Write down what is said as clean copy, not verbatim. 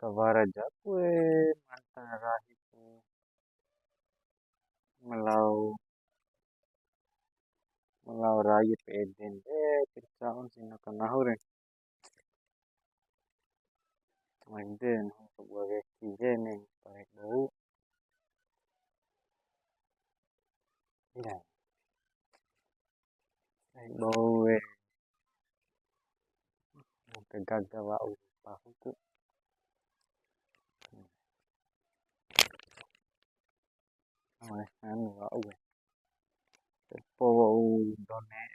Kawarajaku antara itu melau melau rayu peden kerjaon sino kanahuren manden sebuah neng parek bau ya parek bau kegagah wau pahu tu anu wau po wau done